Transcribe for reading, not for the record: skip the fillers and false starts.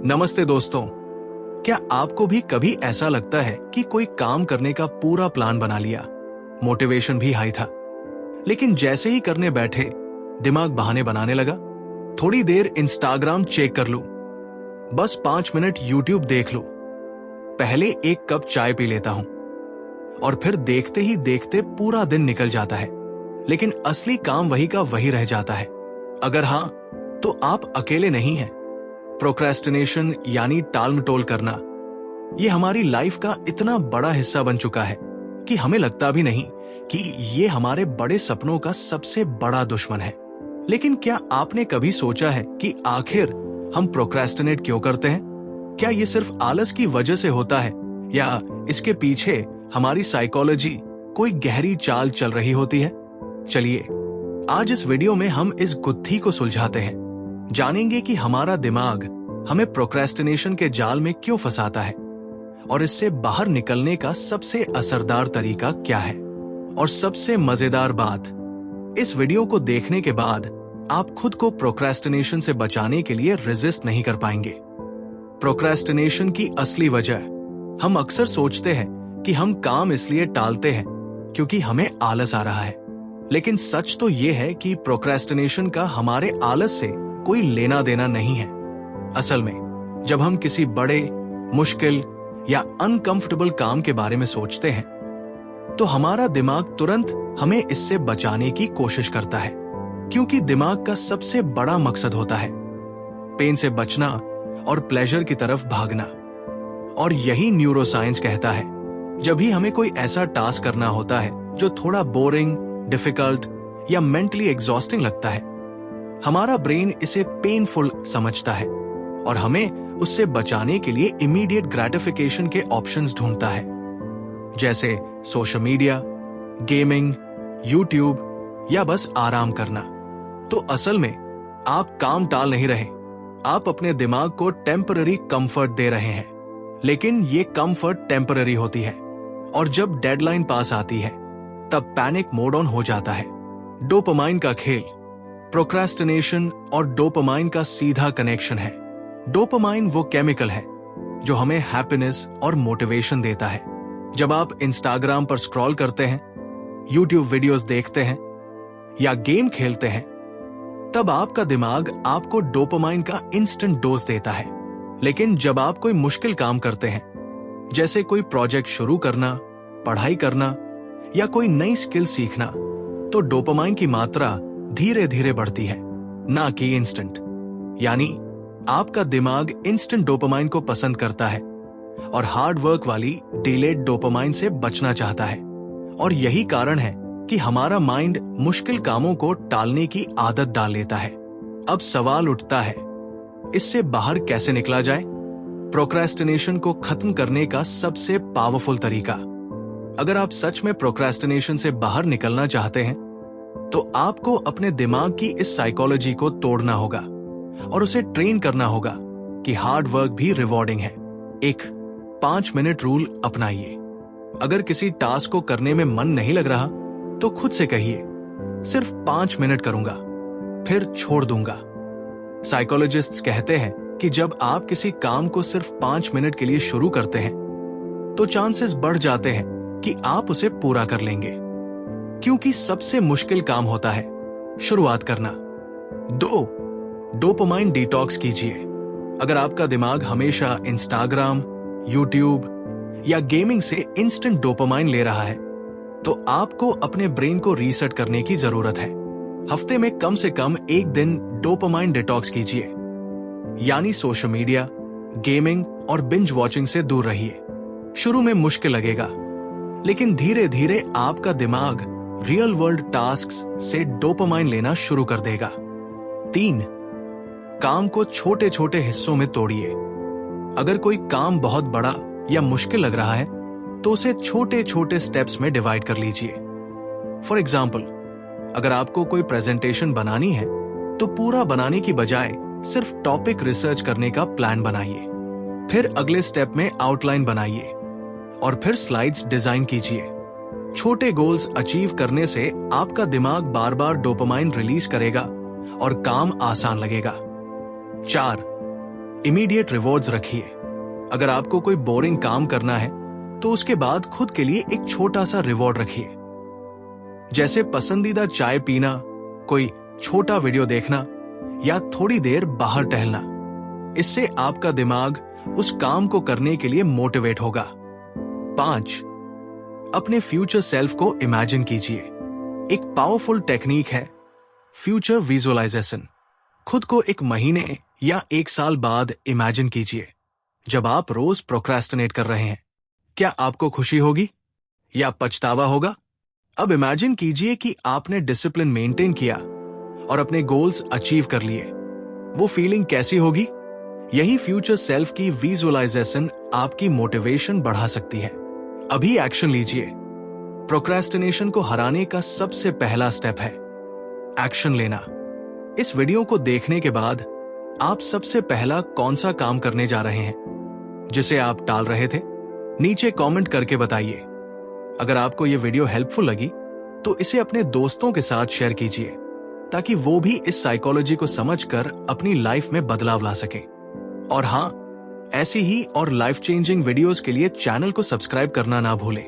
नमस्ते दोस्तों, क्या आपको भी कभी ऐसा लगता है कि कोई काम करने का पूरा प्लान बना लिया, मोटिवेशन भी हाई था, लेकिन जैसे ही करने बैठे दिमाग बहाने बनाने लगा? थोड़ी देर इंस्टाग्राम चेक कर लूं, बस 5 मिनट यूट्यूब देख लूं, पहले एक कप चाय पी लेता हूं और फिर देखते ही देखते पूरा दिन निकल जाता है, लेकिन असली काम वही का वही रह जाता है। अगर हां, तो आप अकेले नहीं हैं। प्रोक्रेस्टिनेशन यानी टाल-मटोल करना, यह हमारी लाइफ का इतना बड़ा हिस्सा बन चुका है कि हमें लगता भी नहीं कि यह हमारे बड़े सपनों का सबसे बड़ा दुश्मन है। लेकिन क्या आपने कभी सोचा है कि आखिर हम प्रोक्रेस्टिनेट क्यों करते हैं? क्या यह सिर्फ आलस की वजह से होता है या इसके पीछे हमारी साइकोलॉजी कोई गहरी चाल चल रही होती है? चलिए, आज इस वीडियो में हम इस गुत्थी को सुलझाते हैं। जानेंगे कि हमारा दिमाग हमें प्रोक्रेस्टिनेशन के जाल में क्यों फंसाता है और इससे बाहर निकलने का सबसे असरदार तरीका क्या है। और सबसे मजेदार बात, इस वीडियो को देखने के बाद आप खुद को प्रोक्रेस्टिनेशन से बचाने के लिए रेजिस्ट नहीं कर पाएंगे। प्रोक्रेस्टिनेशन की असली वजह, हम अक्सर सोचते हैं कि हम काम इसलिए टालते हैं क्योंकि हमें आलस आ रहा है, लेकिन सच तो यह है कि प्रोक्रेस्टिनेशन का हमारे आलस से कोई लेना देना नहीं है। असल में जब हम किसी बड़े, मुश्किल या अनकंफर्टेबल काम के बारे में सोचते हैं, तो हमारा दिमाग तुरंत हमें इससे बचाने की कोशिश करता है, क्योंकि दिमाग का सबसे बड़ा मकसद होता है पेन से बचना और प्लेजर की तरफ भागना। और यही न्यूरोसाइंस कहता है, जब भी हमें कोई ऐसा टास्क करना होता है जो थोड़ा बोरिंग, डिफिकल्ट या मेंटली एग्जॉस्टिंग लगता है, हमारा ब्रेन इसे पेनफुल समझता है और हमें उससे बचाने के लिए इमीडिएट ग्रेटिफिकेशन के ऑप्शंस ढूंढता है, जैसे सोशल मीडिया, गेमिंग, यूट्यूब या बस आराम करना। तो असल में आप काम टाल नहीं रहे, आप अपने दिमाग को टेम्पररी कंफर्ट दे रहे हैं। लेकिन ये कंफर्ट टेम्पररी होती है और जब डेडलाइन पास आती है तब पैनिक मोड ऑन हो जाता है। डोपामाइन का खेल, प्रोक्रेस्टिनेशन और डोपामाइन का सीधा कनेक्शन है। डोपामाइन वो केमिकल है जो हमें हैप्पीनेस और मोटिवेशन देता है। जब आप इंस्टाग्राम पर स्क्रॉल करते हैं, यूट्यूब वीडियोस देखते हैं या गेम खेलते हैं, तब आपका दिमाग आपको डोपामाइन का इंस्टेंट डोज देता है। लेकिन जब आप कोई मुश्किल काम करते हैं, जैसे कोई प्रोजेक्ट शुरू करना, पढ़ाई करना या कोई नई स्किल सीखना, तो डोपामाइन की मात्रा धीरे धीरे बढ़ती है, ना कि इंस्टेंट। यानी आपका दिमाग इंस्टेंट डोपामाइन को पसंद करता है और हार्ड वर्क वाली डिलेड डोपामाइन से बचना चाहता है। और यही कारण है कि हमारा माइंड मुश्किल कामों को टालने की आदत डाल लेता है। अब सवाल उठता है, इससे बाहर कैसे निकला जाए? प्रोक्रेस्टिनेशन को खत्म करने का सबसे पावरफुल तरीका, अगर आप सच में प्रोक्रेस्टिनेशन से बाहर निकलना चाहते हैं, तो आपको अपने दिमाग की इस साइकोलॉजी को तोड़ना होगा और उसे ट्रेन करना होगा कि हार्ड वर्क भी रिवॉर्डिंग है। एक 5 मिनट रूल अपनाइए। अगर किसी टास्क को करने में मन नहीं लग रहा, तो खुद से कहिए, सिर्फ 5 मिनट करूंगा, फिर छोड़ दूंगा। साइकोलॉजिस्ट्स कहते हैं कि जब आप किसी काम को सिर्फ 5 मिनट के लिए शुरू करते हैं, तो चांसेस बढ़ जाते हैं कि आप उसे पूरा कर लेंगे, क्योंकि सबसे मुश्किल काम होता है शुरुआत करना। 2, डोपामाइन डिटॉक्स कीजिए। अगर आपका दिमाग हमेशा इंस्टाग्राम, यूट्यूब या गेमिंग से इंस्टेंट डोपामाइन ले रहा है, तो आपको अपने ब्रेन को रीसेट करने की जरूरत है। हफ्ते में कम से कम एक दिन डोपामाइन डिटॉक्स कीजिए, यानी सोशल मीडिया, गेमिंग और बिंज वॉचिंग से दूर रहिए। शुरू में मुश्किल लगेगा, लेकिन धीरे धीरे आपका दिमाग रियल वर्ल्ड टास्क्स से डोपामाइन लेना शुरू कर देगा। 3, काम को छोटे छोटे हिस्सों में तोड़िए। अगर कोई काम बहुत बड़ा या मुश्किल लग रहा है, तो उसे छोटे छोटे स्टेप्स में डिवाइड कर लीजिए। फॉर एग्जाम्पल, अगर आपको कोई प्रेजेंटेशन बनानी है, तो पूरा बनाने की बजाय सिर्फ टॉपिक रिसर्च करने का प्लान बनाइए। फिर अगले स्टेप में आउटलाइन बनाइए और फिर स्लाइड्स डिजाइन कीजिए। छोटे गोल्स अचीव करने से आपका दिमाग बार बार डोपामाइन रिलीज करेगा और काम आसान लगेगा। 4. इमीडिएट रिवॉर्ड्स रखिए। अगर आपको कोई बोरिंग काम करना है तो उसके बाद खुद के लिए एक छोटा सा रिवॉर्ड रखिए, जैसे पसंदीदा चाय पीना, कोई छोटा वीडियो देखना या थोड़ी देर बाहर टहलना। इससे आपका दिमाग उस काम को करने के लिए मोटिवेट होगा। 5. अपने फ्यूचर सेल्फ को इमेजिन कीजिए। एक पावरफुल टेक्निक है फ्यूचर विजुअलाइजेशन। खुद को एक महीने या एक साल बाद इमेजिन कीजिए जब आप रोज प्रोक्रेस्टिनेट कर रहे हैं। क्या आपको खुशी होगी या पछतावा होगा? अब इमेजिन कीजिए कि आपने डिसिप्लिन मेंटेन किया और अपने गोल्स अचीव कर लिए। वो फीलिंग कैसी होगी? यही फ्यूचर सेल्फ की विजुअलाइजेशन आपकी मोटिवेशन बढ़ा सकती है। अभी एक्शन लीजिए। प्रोक्रेस्टिनेशन को हराने का सबसे पहला स्टेप है एक्शन लेना। इस वीडियो को देखने के बाद आप सबसे पहला कौन सा काम करने जा रहे हैं जिसे आप टाल रहे थे? नीचे कमेंट करके बताइए। अगर आपको यह वीडियो हेल्पफुल लगी तो इसे अपने दोस्तों के साथ शेयर कीजिए ताकि वो भी इस साइकोलॉजी को समझकर अपनी लाइफ में बदलाव ला सके। और हां, ऐसी ही और लाइफ चेंजिंग वीडियोस के लिए चैनल को सब्सक्राइब करना ना भूलें।